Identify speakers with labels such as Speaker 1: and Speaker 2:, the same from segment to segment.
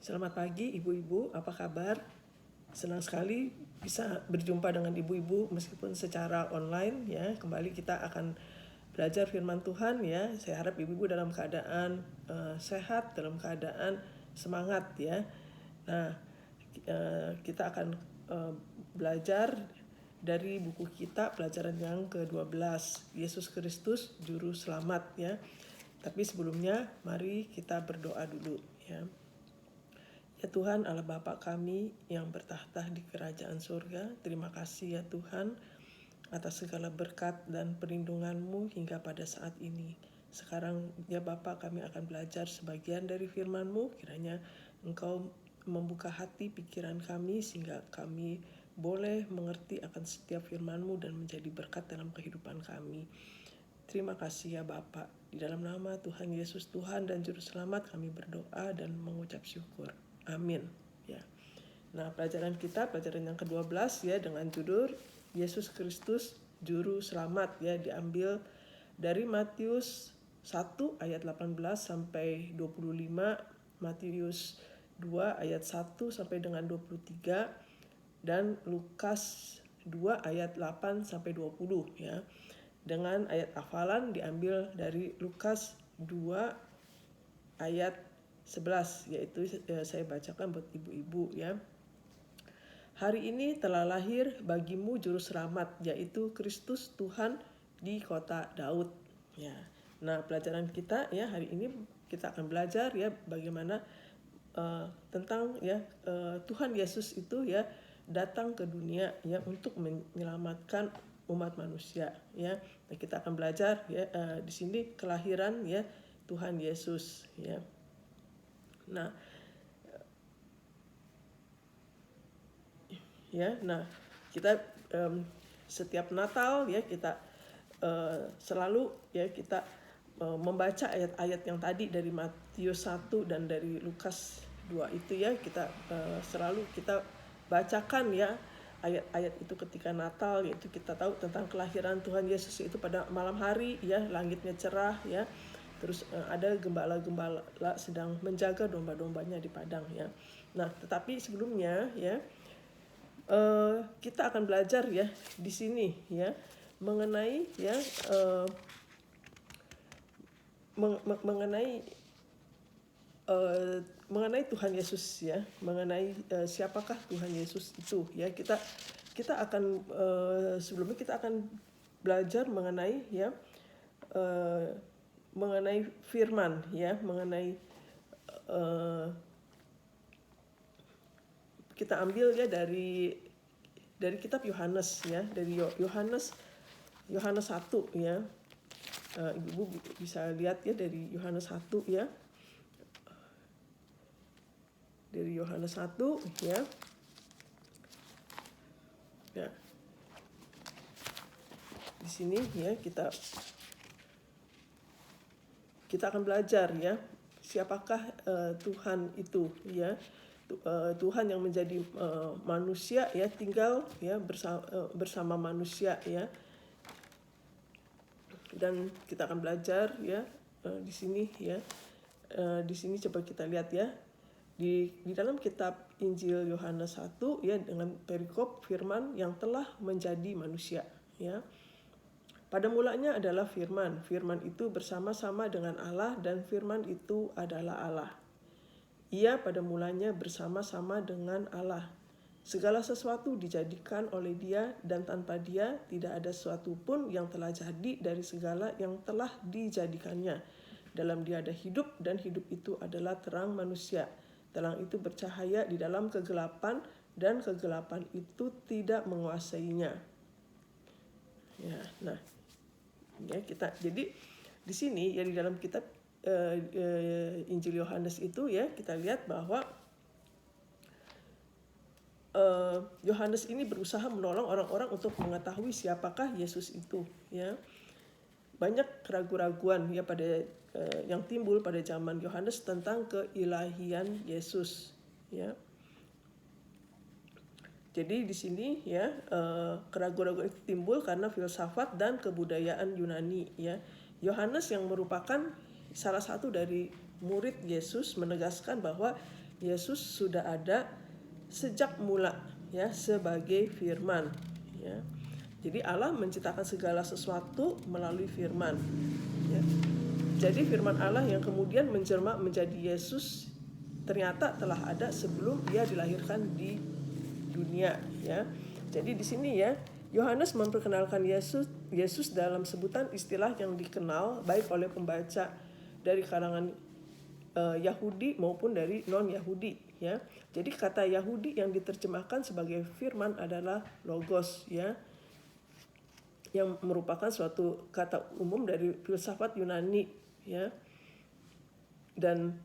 Speaker 1: Selamat pagi ibu-ibu, apa kabar? Senang sekali bisa berjumpa dengan ibu-ibu meskipun secara online ya. Kembali kita akan belajar firman Tuhan ya. Saya harap ibu-ibu dalam keadaan sehat, dalam keadaan semangat ya. Nah, kita akan belajar dari buku kita pelajaran yang ke-12, Yesus Kristus Juru Selamat ya. Tapi sebelumnya mari kita berdoa dulu ya. Ya Tuhan Allah Bapa kami yang bertahta di kerajaan surga, terima kasih ya Tuhan atas segala berkat dan perlindungan-Mu hingga pada saat ini. Sekarang ya Bapa kami akan belajar sebagian dari firman-Mu, kiranya Engkau membuka hati pikiran kami sehingga kami boleh mengerti akan setiap firman-Mu dan menjadi berkat dalam kehidupan kami. Terima kasih ya Bapa. Di dalam nama Tuhan Yesus Tuhan dan Juru Selamat kami berdoa dan mengucap syukur. Amin. Ya. Nah, pelajaran yang ke-12 ya dengan judul Yesus Kristus Juru Selamat ya, diambil dari Matius 1 ayat 18 sampai 25, Matius 2 ayat 1 sampai dengan 23 dan Lukas 2 ayat 8 sampai 20 ya. Dengan ayat hafalan diambil dari Lukas 2 ayat 11, yaitu saya bacakan buat ibu-ibu ya. Hari ini telah lahir bagimu juru selamat, yaitu Kristus Tuhan di kota Daud. Ya. Nah, pelajaran kita ya hari ini kita akan belajar ya bagaimana tentang ya Tuhan Yesus itu ya datang ke dunia ya untuk menyelamatkan umat manusia ya. Nah, kita akan belajar ya di sini kelahiran ya Tuhan Yesus ya. Nah, kita setiap Natal ya kita selalu ya kita membaca ayat-ayat yang tadi dari Matius 1 dan dari Lukas 2 itu ya, kita selalu kita bacakan ya ayat-ayat itu ketika Natal, yaitu kita tahu tentang kelahiran Tuhan Yesus itu pada malam hari ya, langitnya cerah ya. Terus ada gembala-gembala sedang menjaga domba-dombanya di padang ya. Nah, tetapi sebelumnya ya kita akan belajar ya di sini ya mengenai ya mengenai Tuhan Yesus ya, mengenai siapakah Tuhan Yesus itu ya. Kita akan sebelumnya kita akan belajar mengenai ya mengenai firman ya, mengenai kita ambil ya dari kitab Yohanes ya, dari Yohanes 1 ya. Ibu bisa lihat ya dari Yohanes 1 ya. Dari Yohanes 1 ya. Ya. Di sini ya kita akan belajar ya siapakah Tuhan itu ya. Tuhan yang menjadi manusia ya, tinggal ya bersama manusia ya. Dan kita akan belajar ya di sini ya. Di sini coba kita lihat ya. Di dalam kitab Injil Yohanes 1 ya, dengan perikop firman yang telah menjadi manusia ya. Pada mulanya adalah firman. Firman itu bersama-sama dengan Allah dan firman itu adalah Allah. Ia pada mulanya bersama-sama dengan Allah. Segala sesuatu dijadikan oleh Dia dan tanpa Dia tidak ada sesuatu pun yang telah jadi dari segala yang telah dijadikannya. Dalam Dia ada hidup dan hidup itu adalah terang manusia. Terang itu bercahaya di dalam kegelapan dan kegelapan itu tidak menguasainya. Ya, nah, ya kita jadi di sini ya di dalam kitab Injil Yohanes itu ya kita lihat bahwa Yohanes ini berusaha menolong orang-orang untuk mengetahui siapakah Yesus itu ya. Banyak keraguan-raguan ya pada yang timbul pada zaman Yohanes tentang keilahian Yesus ya. Jadi di sini ya keraguan-raguan itu timbul karena filsafat dan kebudayaan Yunani ya. Yohanes yang merupakan salah satu dari murid Yesus menegaskan bahwa Yesus sudah ada sejak mula ya sebagai firman ya. Jadi Allah menciptakan segala sesuatu melalui firman ya. Jadi firman Allah yang kemudian menjelma menjadi Yesus ternyata telah ada sebelum dia dilahirkan di dunia ya. Jadi di sini ya Yohanes memperkenalkan Yesus dalam sebutan istilah yang dikenal baik oleh pembaca dari kalangan Yahudi maupun dari non-Yahudi ya. Jadi kata Yahudi yang diterjemahkan sebagai firman adalah logos ya, yang merupakan suatu kata umum dari filsafat Yunani ya. Dan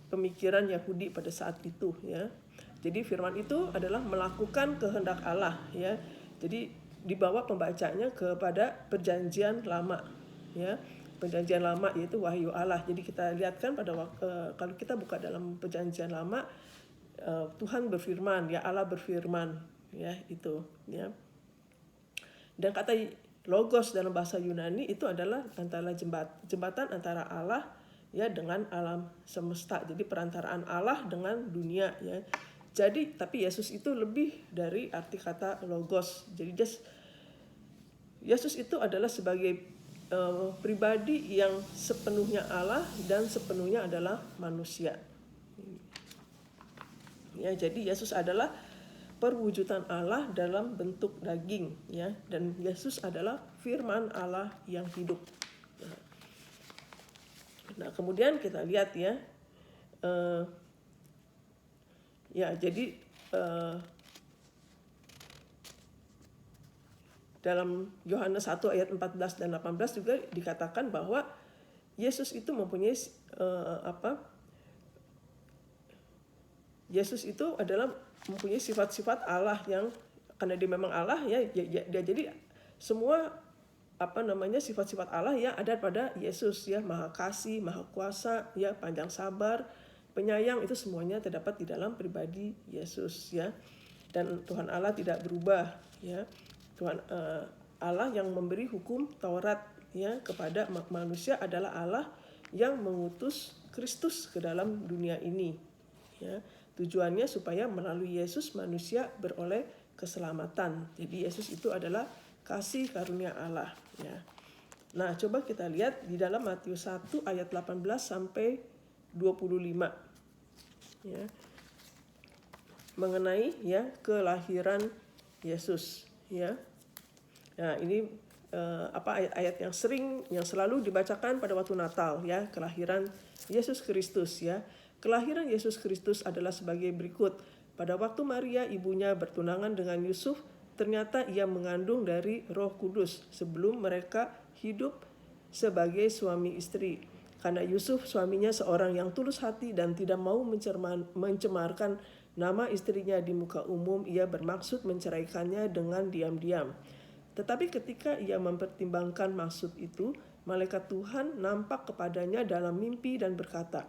Speaker 1: pemikiran Yahudi pada saat itu ya. Jadi firman itu adalah melakukan kehendak Allah ya. Jadi dibawa pembacanya kepada perjanjian lama ya. Perjanjian lama yaitu wahyu Allah. Jadi kita lihat kan pada kalau kita buka dalam perjanjian lama Tuhan berfirman ya, Allah berfirman ya itu ya. Dan kata logos dalam bahasa Yunani itu adalah antara jembatan antara Allah ya dengan alam semesta. Jadi perantaraan Allah dengan dunia ya. Jadi tapi Yesus itu lebih dari arti kata logos. Jadi Yesus itu adalah sebagai pribadi yang sepenuhnya Allah dan sepenuhnya adalah manusia. Ya, jadi Yesus adalah perwujudan Allah dalam bentuk daging ya, dan Yesus adalah firman Allah yang hidup. Nah, kemudian kita lihat ya. Jadi dalam Yohanes 1 ayat 14 dan 18 juga dikatakan bahwa Yesus itu mempunyai Yesus itu adalah mempunyai sifat-sifat Allah yang karena dia memang Allah ya, dia jadi semua sifat-sifat Allah ya ada pada Yesus ya, maha kasih, maha kuasa ya, panjang sabar, penyayang, itu semuanya terdapat di dalam pribadi Yesus ya. Dan Tuhan Allah tidak berubah ya. Tuhan Allah yang memberi hukum Taurat ya kepada manusia adalah Allah yang mengutus Kristus ke dalam dunia ini ya. Tujuannya supaya melalui Yesus manusia beroleh keselamatan. Jadi Yesus itu adalah kasih karunia Allah ya. Nah, coba kita lihat di dalam Matius 1 ayat 18 sampai 25 ya. Mengenai ya kelahiran Yesus ya. Nah, ini ayat-ayat yang selalu dibacakan pada waktu Natal ya, kelahiran Yesus Kristus ya. Kelahiran Yesus Kristus adalah sebagai berikut. Pada waktu Maria ibunya bertunangan dengan Yusuf, ternyata ia mengandung dari Roh Kudus sebelum mereka hidup sebagai suami istri. Karena Yusuf suaminya seorang yang tulus hati dan tidak mau mencemarkan nama istrinya di muka umum, ia bermaksud menceraikannya dengan diam-diam. Tetapi ketika ia mempertimbangkan maksud itu, malaikat Tuhan nampak kepadanya dalam mimpi dan berkata,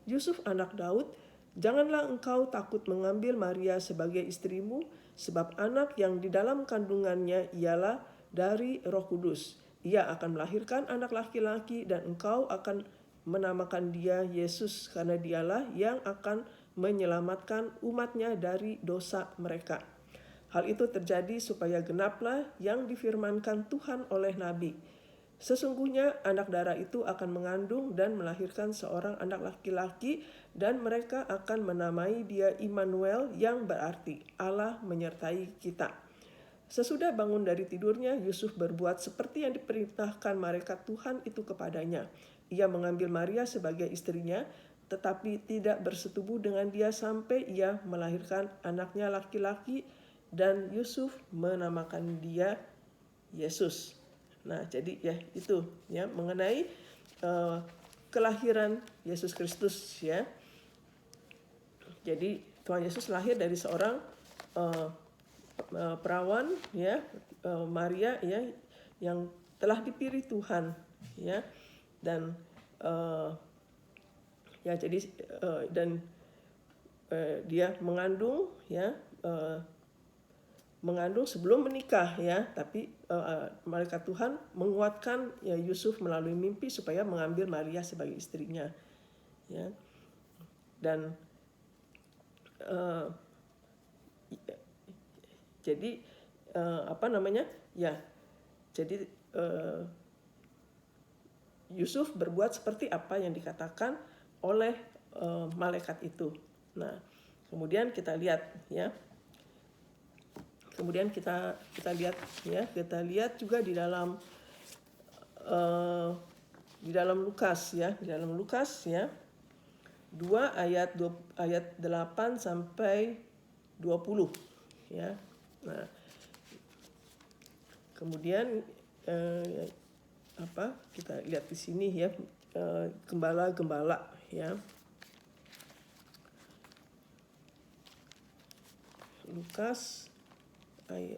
Speaker 1: "Yusuf anak Daud, janganlah engkau takut mengambil Maria sebagai istrimu, sebab anak yang di dalam kandungannya ialah dari Roh Kudus. Ia akan melahirkan anak laki-laki dan engkau akan menamakan dia Yesus, karena dialah yang akan menyelamatkan umatnya dari dosa mereka." Hal itu terjadi supaya genaplah yang difirmankan Tuhan oleh Nabi. Sesungguhnya anak darah itu akan mengandung dan melahirkan seorang anak laki-laki, dan mereka akan menamai dia Immanuel, yang berarti Allah menyertai kita. Sesudah bangun dari tidurnya, Yusuf berbuat seperti yang diperintahkan malaikat Tuhan itu kepadanya. Ia mengambil Maria sebagai istrinya, tetapi tidak bersetubuh dengan dia sampai ia melahirkan anaknya laki-laki, dan Yusuf menamakan dia Yesus. Nah, jadi ya itu ya mengenai kelahiran Yesus Kristus ya. Jadi Tuhan Yesus lahir dari seorang perawan ya, Maria ya, yang telah dipilih Tuhan ya. Dan ya jadi dia mengandung ya, mengandung sebelum menikah ya, tapi malaikat Tuhan menguatkan ya Yusuf melalui mimpi supaya mengambil Maria sebagai istrinya ya. Dan jadi jadi Yusuf berbuat seperti apa yang dikatakan oleh malaikat itu. Nah, kemudian kita lihat ya. Kemudian kita lihat ya, kita lihat juga di dalam Lukas ya, di dalam Lukas ya 2 ayat 8 sampai 20 ya. Nah, kemudian kita lihat di sini ya, gembala-gembala ya. Lukas 2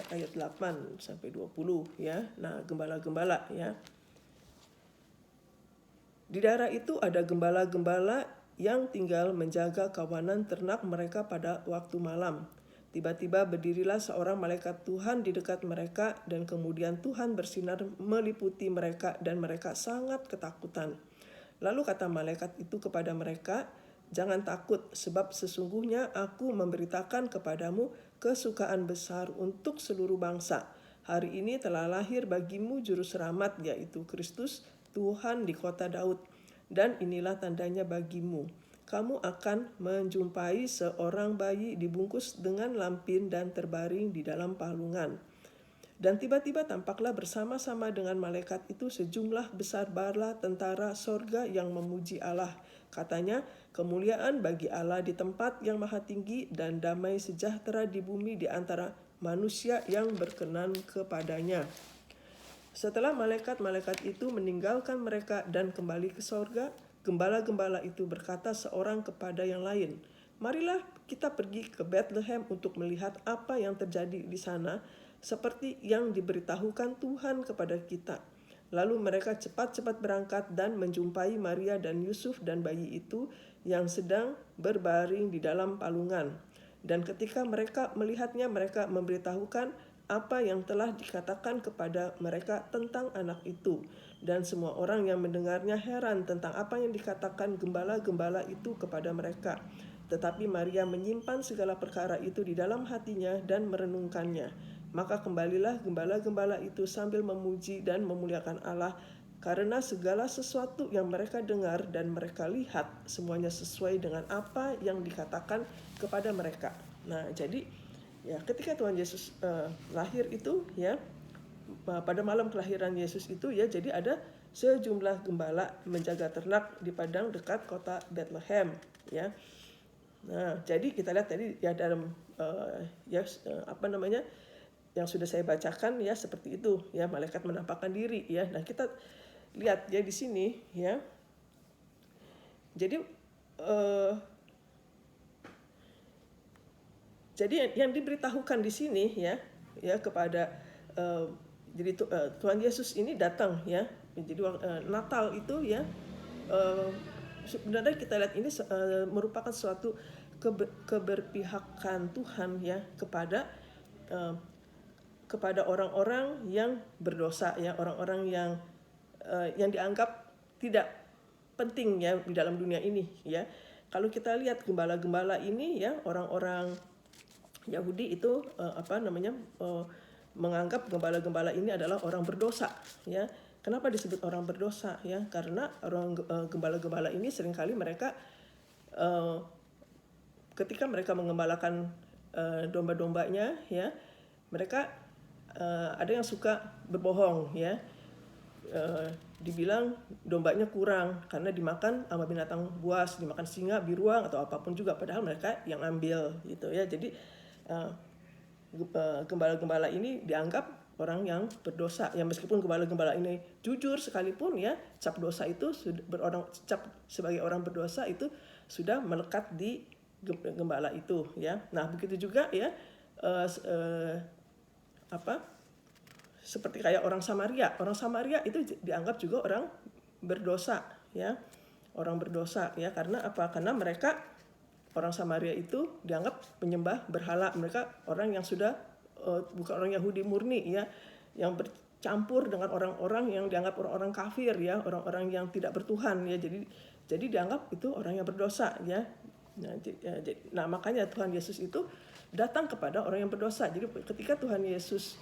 Speaker 1: ayat 8 sampai 20 ya. Nah, gembala-gembala ya. Di daerah itu ada gembala-gembala yang tinggal menjaga kawanan ternak mereka pada waktu malam. Tiba-tiba berdirilah seorang malaikat Tuhan di dekat mereka, dan kemudian Tuhan bersinar meliputi mereka dan mereka sangat ketakutan. Lalu kata malaikat itu kepada mereka, "Jangan takut, sebab sesungguhnya aku memberitakan kepadamu kesukaan besar untuk seluruh bangsa. Hari ini telah lahir bagimu juru selamat, yaitu Kristus Tuhan di kota Daud. Dan inilah tandanya bagimu. Kamu akan menjumpai seorang bayi dibungkus dengan lampin dan terbaring di dalam palungan." Dan tiba-tiba tampaklah bersama-sama dengan malaikat itu sejumlah besar bala tentara sorga yang memuji Allah. Katanya, "Kemuliaan bagi Allah di tempat yang maha tinggi, dan damai sejahtera di bumi di antara manusia yang berkenan kepadanya." Setelah malaikat-malaikat itu meninggalkan mereka dan kembali ke sorga, gembala-gembala itu berkata seorang kepada yang lain, "Marilah kita pergi ke Bethlehem untuk melihat apa yang terjadi di sana, seperti yang diberitahukan Tuhan kepada kita." Lalu mereka cepat-cepat berangkat dan menjumpai Maria dan Yusuf dan bayi itu yang sedang berbaring di dalam palungan. Dan ketika mereka melihatnya, mereka memberitahukan apa yang telah dikatakan kepada mereka tentang anak itu. Dan semua orang yang mendengarnya heran tentang apa yang dikatakan gembala-gembala itu kepada mereka. Tetapi Maria menyimpan segala perkara itu di dalam hatinya dan merenungkannya. Maka kembalilah gembala-gembala itu sambil memuji dan memuliakan Allah, karena segala sesuatu yang mereka dengar dan mereka lihat semuanya sesuai dengan apa yang dikatakan kepada mereka. Nah, jadi ya, ketika Tuhan Yesus lahir itu ya, pada malam kelahiran Yesus itu ya, jadi ada sejumlah gembala menjaga ternak di padang dekat kota Bethlehem ya. Nah, jadi kita lihat tadi ya dalam yang sudah saya bacakan ya, seperti itu ya, malaikat menampakkan diri ya. Nah, kita lihat ya di sini ya. Jadi yang diberitahukan di sini ya kepada Tuhan Yesus ini datang ya. Jadi Natal itu ya, sebenarnya kita lihat ini merupakan suatu keberpihakan Tuhan ya kepada orang-orang yang berdosa ya, orang-orang yang dianggap tidak penting ya di dalam dunia ini ya. Kalau kita lihat gembala-gembala ini ya, orang-orang Yahudi itu menganggap gembala-gembala ini adalah orang berdosa ya. Kenapa disebut orang berdosa ya? Karena orang gembala-gembala ini seringkali mereka ketika mereka mengembalakan domba-dombanya ya, mereka ada yang suka berbohong ya. Dibilang dombanya kurang karena dimakan sama binatang buas, dimakan singa, biruang atau apapun juga, padahal mereka yang ambil gitu ya. Jadi gembala-gembala ini dianggap orang yang berdosa ya, meskipun gembala-gembala ini jujur sekalipun ya, cap dosa itu cap sebagai orang berdosa itu sudah melekat di gembala itu ya. Nah, begitu juga ya seperti kayak orang Samaria. Orang Samaria itu dianggap juga orang berdosa ya. Orang berdosa ya, karena apa? Karena mereka, orang Samaria itu dianggap penyembah berhala. Mereka orang yang sudah bukan orang Yahudi murni ya, yang campur dengan orang-orang yang dianggap orang-orang kafir ya, orang-orang yang tidak bertuhan ya. Jadi dianggap itu orang yang berdosa ya. Nah, makanya Tuhan Yesus itu datang kepada orang yang berdosa. Jadi ketika Tuhan Yesus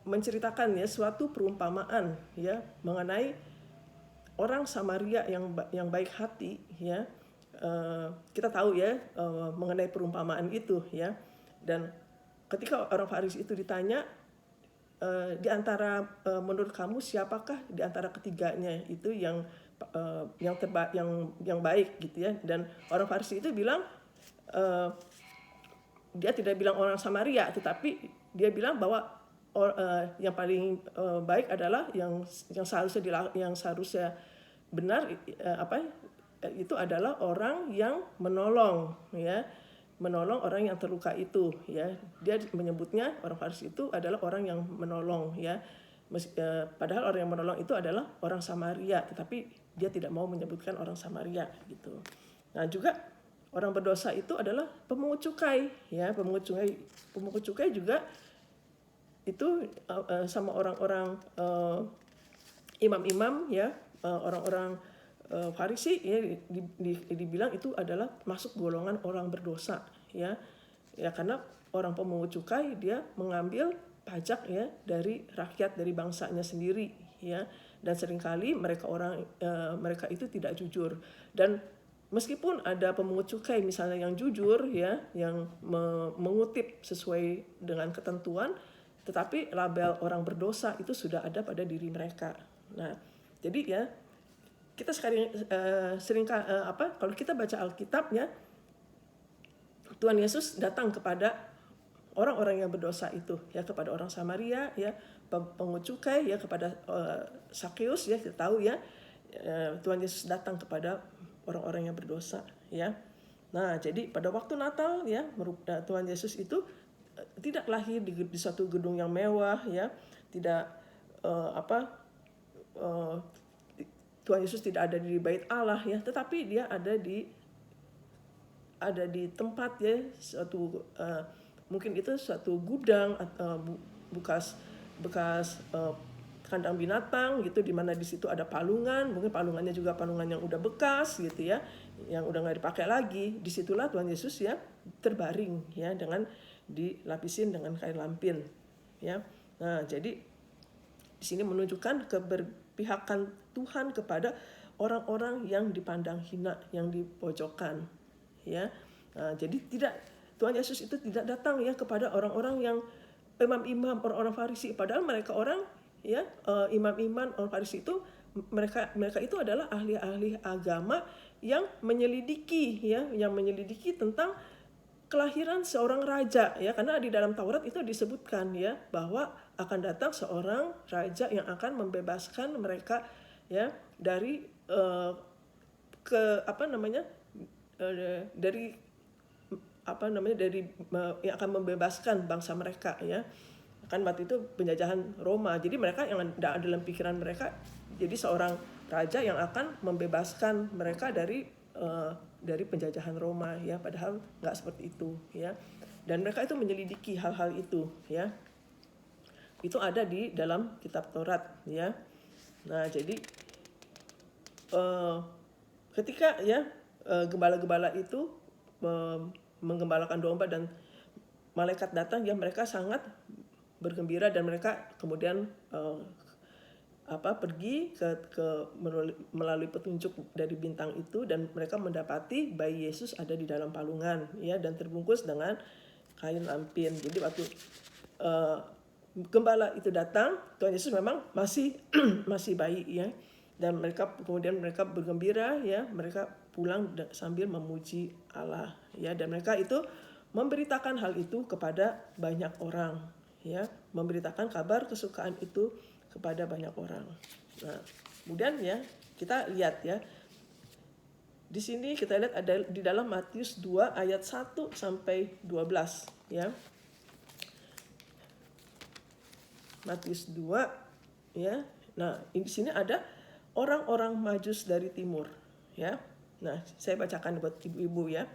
Speaker 1: menceritakan ya suatu perumpamaan ya mengenai orang Samaria yang baik hati ya, kita tahu ya mengenai perumpamaan itu ya. Dan ketika orang Farisi itu ditanya, di antara menurut kamu siapakah di antara ketiganya itu yang baik gitu ya. Dan orang Farisi itu bilang, dia tidak bilang orang Samaria, tetapi dia bilang bahwa yang paling baik adalah yang seharusnya benar itu adalah orang yang menolong ya, menolong orang yang terluka itu ya. Dia menyebutnya orang Farisi itu adalah orang yang menolong ya. Padahal orang yang menolong itu adalah orang Samaria, tetapi dia tidak mau menyebutkan orang Samaria gitu. Nah, juga orang berdosa itu adalah pemungut cukai ya. Pemungut cukai juga itu sama orang-orang imam-imam ya, orang-orang Farisi ya, dibilang itu adalah masuk golongan orang berdosa ya. Ya karena orang pemungut cukai dia mengambil pajak ya dari rakyat, dari bangsanya sendiri ya. Dan seringkali mereka itu tidak jujur. Dan meskipun ada pemungut cukai misalnya yang jujur ya, yang mengutip sesuai dengan ketentuan, tetapi label orang berdosa itu sudah ada pada diri mereka. Nah, jadi ya kita kalau kita baca Alkitab ya, Tuhan Yesus datang kepada orang-orang yang berdosa itu ya, kepada orang Samaria ya, pemungut cukai ya, kepada Sakeus ya, kita tahu ya, Tuhan Yesus datang kepada orang-orang yang berdosa ya. Nah, jadi pada waktu Natal ya, Tuhan Yesus itu tidak lahir di suatu gedung yang mewah ya, tidak Tuhan Yesus tidak ada di Bait Allah ya, tetapi dia ada di tempat ya, suatu mungkin itu suatu gudang atau bekas kandang binatang gitu, di mana di situ ada palungan, mungkin palungannya juga palungan yang udah bekas gitu ya, yang udah nggak dipakai lagi. Disitulah Tuhan Yesus ya terbaring ya, dengan dilapisin dengan kain lampin ya. Nah, jadi di sini menunjukkan keberpihakan Tuhan kepada orang-orang yang dipandang hina, yang dipojokkan ya. Nah, jadi Tuhan Yesus itu tidak datang ya kepada orang-orang yang imam-imam, orang-orang Farisi, padahal mereka orang ya, imam-imam, orang Farisi itu mereka itu adalah ahli-ahli agama yang menyelidiki tentang kelahiran seorang raja ya, karena di dalam Taurat itu disebutkan ya bahwa akan datang seorang raja yang akan membebaskan mereka ya dari yang akan membebaskan bangsa mereka ya. Kan waktu itu penjajahan Roma. Jadi mereka yang ada dalam pikiran mereka, jadi seorang raja yang akan membebaskan mereka dari penjajahan Roma ya, padahal nggak seperti itu ya. Dan mereka itu menyelidiki hal-hal itu ya. Itu ada di dalam kitab Taurat ya. Nah, jadi ketika ya gembala-gembala itu menggembalakan domba dan malaikat datang ya, mereka sangat bergembira dan mereka kemudian pergi melalui petunjuk dari bintang itu, dan mereka mendapati bayi Yesus ada di dalam palungan ya, dan terbungkus dengan kain lampin. Jadi waktu gembala itu datang, Tuhan Yesus memang masih bayi ya, dan kemudian mereka bergembira ya, mereka pulang sambil memuji Allah ya, dan mereka itu memberitakan hal itu kepada banyak orang ya, memberitakan kabar kesukaan itu kepada banyak orang. Nah, kemudian ya kita lihat ya, di sini kita lihat ada di dalam Matius 2 ayat 1 sampai 12 ya. Matius 2 ya. Nah, di sini ada orang-orang Majus dari timur ya. Nah, saya bacakan buat ibu-ibu ya.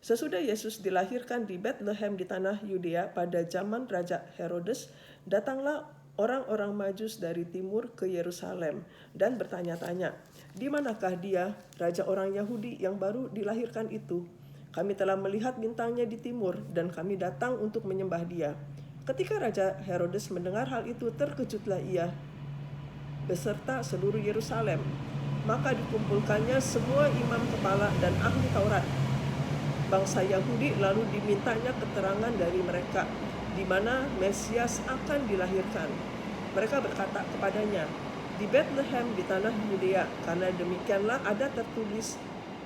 Speaker 1: Sesudah Yesus dilahirkan di Bethlehem di tanah Yudea pada zaman Raja Herodes, datanglah orang-orang Majus dari timur ke Yerusalem dan bertanya-tanya, "Di manakah dia, raja orang Yahudi yang baru dilahirkan itu? Kami telah melihat bintangnya di timur dan kami datang untuk menyembah dia." Ketika Raja Herodes mendengar hal itu, terkejutlah ia beserta seluruh Yerusalem. Maka dikumpulkannya semua imam kepala dan ahli Taurat bangsa Yahudi, lalu dimintanya keterangan dari mereka di mana Mesias akan dilahirkan. Mereka berkata kepadanya, "Di Bethlehem di tanah Yudea, karena demikianlah ada tertulis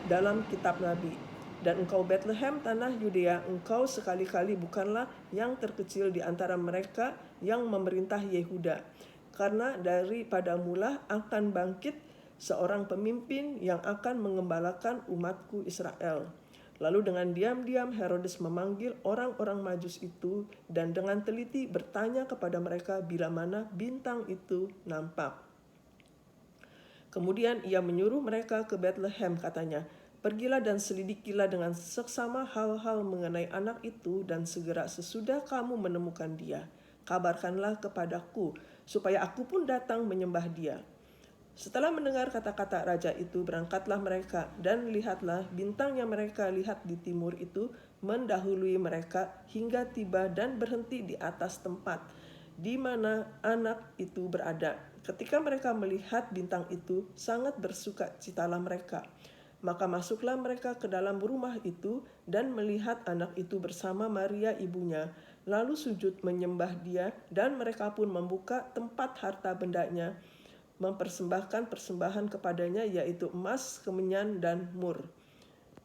Speaker 1: dalam kitab Nabi. Dan engkau Bethlehem tanah Yudea, engkau sekali-kali bukanlah yang terkecil di antara mereka yang memerintah Yehuda. Karena daripada mula akan bangkit seorang pemimpin yang akan mengembalakan umatku Israel." Lalu dengan diam-diam Herodes memanggil orang-orang Majus itu dan dengan teliti bertanya kepada mereka bila mana bintang itu nampak. Kemudian ia menyuruh mereka ke Bethlehem, katanya, "Pergilah dan selidikilah dengan seksama hal-hal mengenai anak itu, dan segera sesudah kamu menemukan dia, kabarkanlah kepadaku, supaya aku pun datang menyembah dia." Setelah mendengar kata-kata raja itu, berangkatlah mereka, dan lihatlah bintang yang mereka lihat di timur itu mendahului mereka hingga tiba dan berhenti di atas tempat di mana anak itu berada. Ketika mereka melihat bintang itu, sangat bersukacitalah mereka. Maka masuklah mereka ke dalam rumah itu dan melihat anak itu bersama Maria ibunya, lalu sujud menyembah dia, dan mereka pun membuka tempat harta bendanya, mempersembahkan persembahan kepadanya, yaitu emas, kemenyan, dan mur.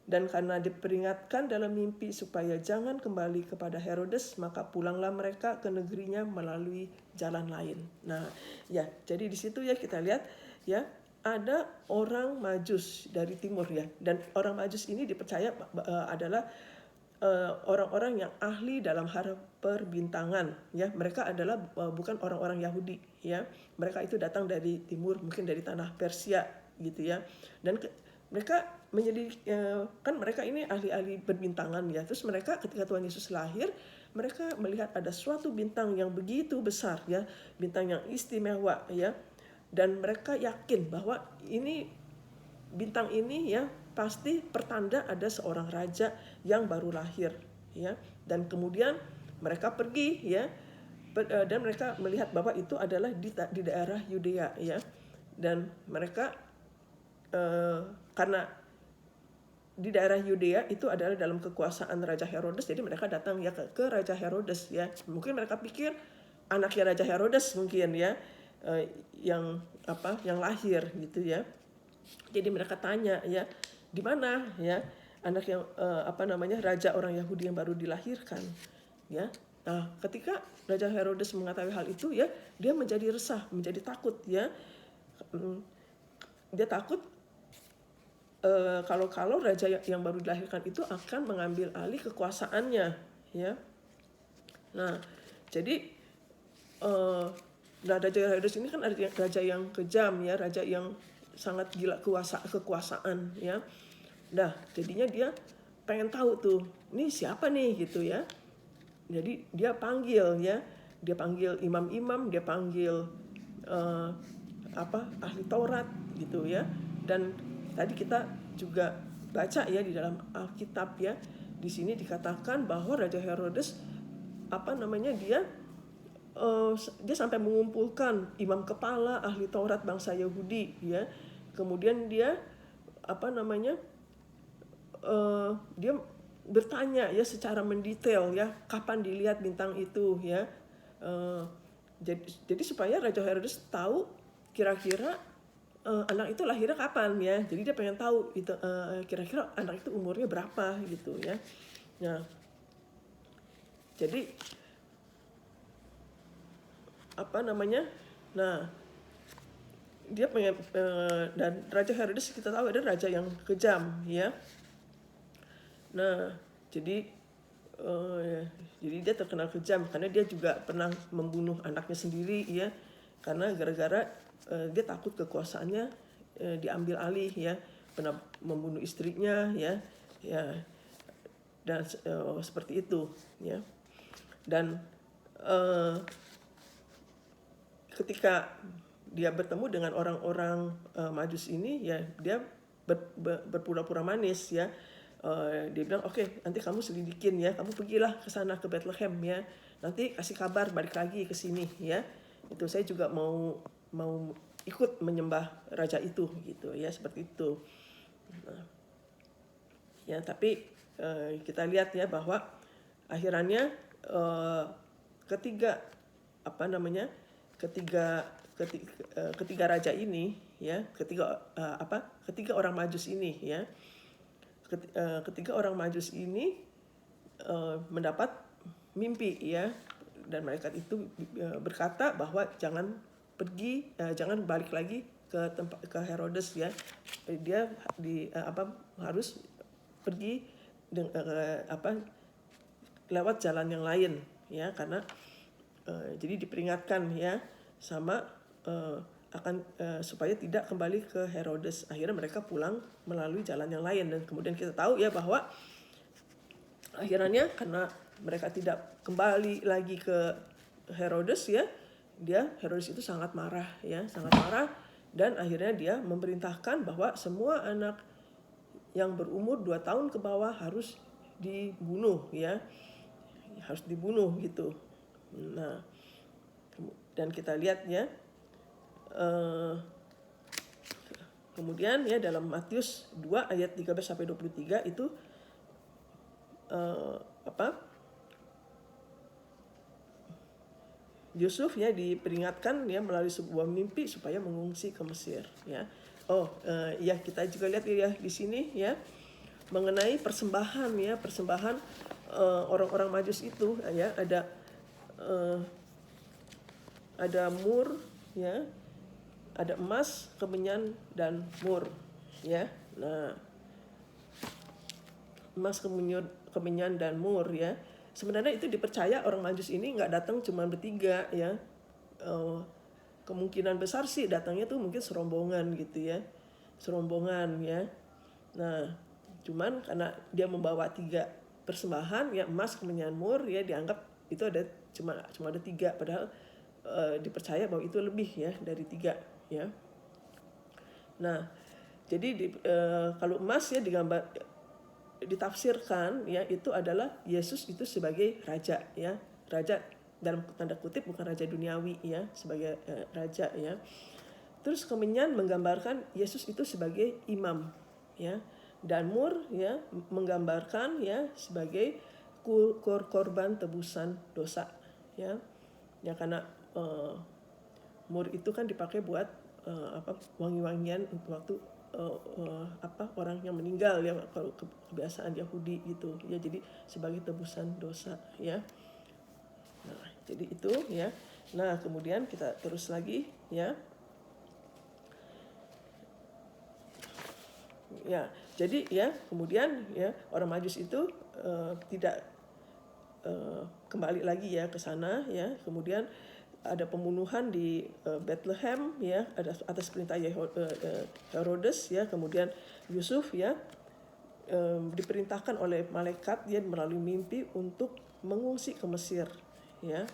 Speaker 1: Dan karena diperingatkan dalam mimpi supaya jangan kembali kepada Herodes, maka pulanglah mereka ke negerinya melalui jalan lain. Nah, ya, jadi di situ ya kita lihat ya, ada orang Majus dari timur ya, dan orang Majus ini dipercaya adalah orang-orang yang ahli dalam hal perbintangan ya. Mereka adalah bukan orang-orang Yahudi ya. Mereka itu datang dari timur, mungkin dari tanah Persia gitu ya. Dan mereka menjadi kan mereka ini ahli-ahli perbintangan ya. Terus mereka ketika Tuhan Yesus lahir, mereka melihat ada suatu bintang yang begitu besar ya, bintang yang istimewa ya. Dan mereka yakin bahwa ini bintang ini ya pasti pertanda ada seorang raja yang baru lahir ya. Dan kemudian mereka pergi ya, dan mereka melihat bahwa itu adalah di daerah Yudea ya. Dan mereka karena di daerah Yudea itu adalah dalam kekuasaan Raja Herodes, jadi mereka datang ya ke Raja Herodes ya. Mungkin mereka pikir anaknya Raja Herodes mungkin ya, yang lahir gitu ya. Jadi mereka tanya ya, di mana ya anak yang raja orang Yahudi yang baru dilahirkan ya. Nah, ketika Raja Herodes mengetahui hal itu ya, dia menjadi resah, menjadi takut ya. Dia takut kalau raja yang baru dilahirkan itu akan mengambil alih kekuasaannya ya. Nah, jadi Raja Herodes ini kan raja yang kejam ya, raja yang sangat gila kekuasaan ya. Nah, jadinya dia pengen tahu tuh, ini siapa nih gitu ya. Jadi dia panggil ya, dia panggil imam-imam, dia panggil ahli Taurat gitu ya. Dan tadi kita juga baca ya di dalam Alkitab ya, di sini dikatakan bahwa Raja Herodes dia sampai mengumpulkan imam kepala, ahli Taurat bangsa Yahudi ya. Kemudian dia dia bertanya ya secara mendetail ya, kapan dilihat bintang itu ya. Jadi supaya Raja Herodes tahu kira-kira anak itu lahirnya kapan ya. Jadi dia pengen tahu itu kira-kira anak itu umurnya berapa gitu ya. Nah, jadi nah dia pengen dan Raja Herodes kita tahu ada raja yang kejam ya. Nah, jadi dia terkenal kejam karena dia juga pernah membunuh anaknya sendiri ya, karena gara-gara dia takut kekuasaannya diambil alih ya. Pernah membunuh istrinya ya. dan seperti itu ya. Dan ketika dia bertemu dengan orang-orang Majus ini ya, dia berpura-pura manis ya. Dia bilang oke, nanti kamu selidikin ya, kamu pergilah ke sana ke Bethlehem ya, nanti kasih kabar balik lagi ke sini ya, itu saya juga mau ikut menyembah raja itu gitu ya, seperti itu. Nah, ya tapi kita lihat ya bahwa akhirannya ketiga raja ini ya, ketiga orang Majus ini ya, ketiga orang Majus ini mendapat mimpi ya, dan malaikat itu berkata bahwa jangan balik lagi ke Herodes ya, dia harus pergi lewat jalan yang lain ya, karena jadi diperingatkan ya sama supaya tidak kembali ke Herodes. Akhirnya mereka pulang melalui jalan yang lain, dan kemudian kita tahu ya bahwa akhirnya karena mereka tidak kembali lagi ke Herodes ya, Herodes itu sangat marah ya, sangat marah, dan akhirnya dia memerintahkan bahwa semua anak yang berumur 2 tahun ke bawah harus dibunuh ya, harus dibunuh gitu. Nah, dan kita lihat ya, kemudian ya dalam Matius 2 ayat 13-23 itu Yusuf ya diperingatkan ya melalui sebuah mimpi supaya mengungsi ke Mesir ya. Ya kita juga lihat ya di sini ya mengenai persembahan ya, persembahan orang-orang Majus itu ya, ada mur ya, ada emas, kemenyan, dan mur ya. Nah, emas, kemenyan, dan mur ya, sebenarnya itu dipercaya orang Majus ini nggak datang cuma bertiga ya, kemungkinan besar sih datangnya tuh mungkin serombongan gitu ya, serombongan ya. Nah, cuman karena dia membawa 3 persembahan ya, emas, kemenyan, mur ya, dianggap itu ada cuma ada 3, padahal dipercaya bahwa itu lebih ya dari 3 ya. Nah, jadi kalau emas ya ditafsirkan ya itu adalah Yesus itu sebagai raja ya, raja dalam tanda kutip, bukan raja duniawi ya, sebagai raja ya. Terus kemenyan menggambarkan Yesus itu sebagai imam ya, dan mur ya menggambarkan ya sebagai korban tebusan dosa ya. Ya karena mur itu kan dipakai buat wangi-wangian waktu orang yang meninggal ya, kalau kebiasaan Yahudi gitu ya, jadi sebagai tebusan dosa ya. Nah, jadi itu ya. Nah, kemudian kita terus lagi ya. Ya, jadi ya kemudian ya orang Majus itu tidak kembali lagi ya ke sana ya. Kemudian ada pembunuhan di Bethlehem ya, ada atas perintah Herodes ya. Kemudian Yusuf ya diperintahkan oleh malaikat ya melalui mimpi untuk mengungsi ke Mesir ya.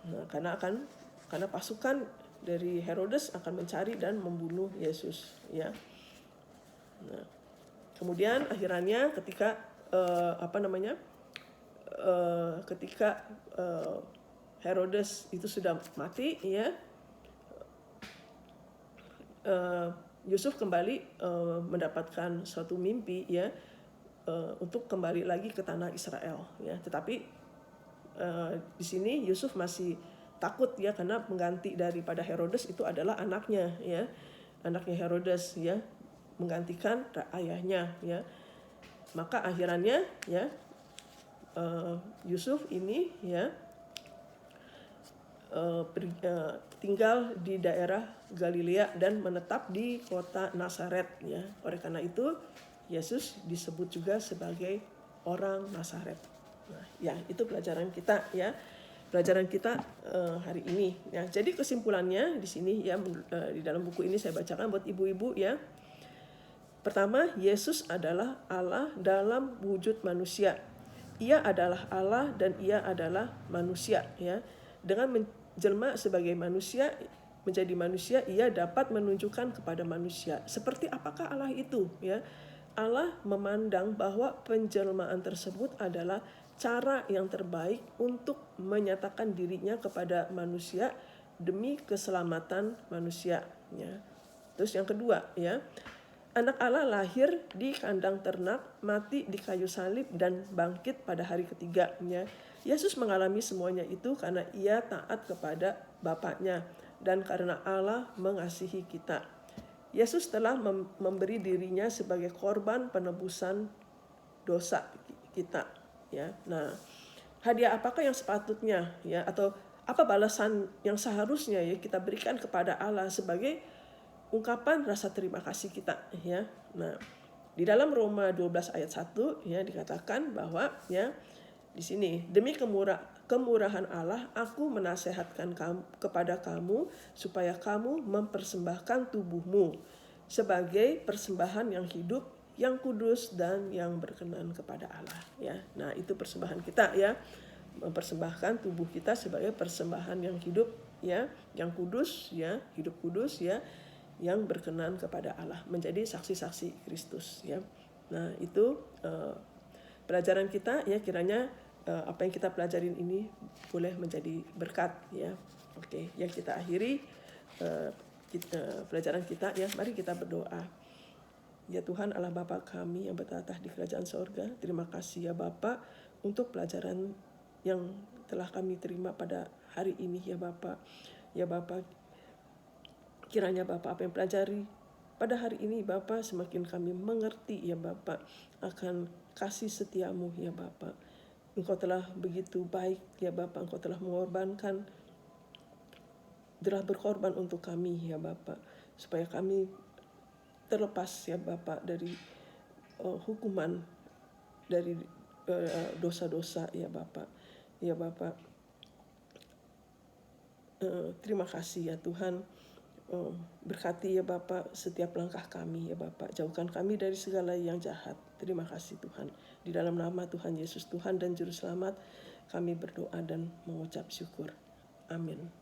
Speaker 1: Nah, karena pasukan dari Herodes akan mencari dan membunuh Yesus ya. Nah, kemudian akhirnya ketika ketika Herodes itu sudah mati ya, Yusuf kembali mendapatkan suatu mimpi ya, untuk kembali lagi ke tanah Israel ya. Tetapi di sini Yusuf masih takut ya, karena pengganti daripada Herodes itu adalah anaknya ya, anaknya Herodes ya, menggantikan ayahnya ya. Maka akhirnya ya Yusuf ini ya tinggal di daerah Galilea dan menetap di kota Nazaret ya. Oleh karena itu Yesus disebut juga sebagai orang Nazaret. Nah, ya itu pelajaran kita ya. Pelajaran kita hari ini ya. Jadi kesimpulannya di sini ya, di dalam buku ini saya bacakan buat ibu-ibu ya. Pertama, Yesus adalah Allah dalam wujud manusia. Ia adalah Allah dan ia adalah manusia, ya. Dengan menjelma sebagai manusia, menjadi manusia, ia dapat menunjukkan kepada manusia seperti apakah Allah itu, ya. Allah memandang bahwa penjelmaan tersebut adalah cara yang terbaik untuk menyatakan dirinya kepada manusia demi keselamatan manusia, ya. Terus yang kedua, ya, anak Allah lahir di kandang ternak, mati di kayu salib, dan bangkit pada hari ketiganya. Yesus mengalami semuanya itu karena ia taat kepada Bapaknya dan karena Allah mengasihi kita. Yesus telah memberi dirinya sebagai korban penebusan dosa kita, ya. Nah, hadiah apakah yang sepatutnya, ya, atau apa balasan yang seharusnya, ya, kita berikan kepada Allah sebagai ungkapan rasa terima kasih kita, ya. Nah, di dalam Roma 12 ayat 1, ya, dikatakan bahwa, ya, di sini, demi kemurahan Allah aku menasehatkan kepada kamu supaya kamu mempersembahkan tubuhmu sebagai persembahan yang hidup, yang kudus, dan yang berkenan kepada Allah, ya. Nah, itu persembahan kita, ya, mempersembahkan tubuh kita sebagai persembahan yang hidup, ya, yang kudus, ya, hidup kudus, ya, yang berkenan kepada Allah, menjadi saksi-saksi Kristus, ya. Nah, itu pelajaran kita, ya, kiranya apa yang kita pelajarin ini boleh menjadi berkat, ya. Oke, yang kita akhiri pelajaran kita, ya. Mari kita berdoa. Ya Tuhan Allah Bapa kami yang bertatah di kerajaan sorga, terima kasih, ya Bapa, untuk pelajaran yang telah kami terima pada hari ini, ya Bapa. Ya Bapa, kiranya Bapa apa yang pelajari pada hari ini, Bapa, semakin kami mengerti, ya Bapa, akan kasih setiamu, ya Bapa. Engkau telah begitu baik, ya Bapa, Engkau telah berkorban untuk kami, ya Bapa, supaya kami terlepas, ya Bapa, dari hukuman, dari dosa-dosa, ya Bapa. Ya Bapa, terima kasih, ya Tuhan. Berkati, ya Bapa, setiap langkah kami, ya Bapa. Jauhkan kami dari segala yang jahat. Terima kasih Tuhan. Di dalam nama Tuhan Yesus, Tuhan dan Juru Selamat, kami berdoa dan mengucap syukur. Amin.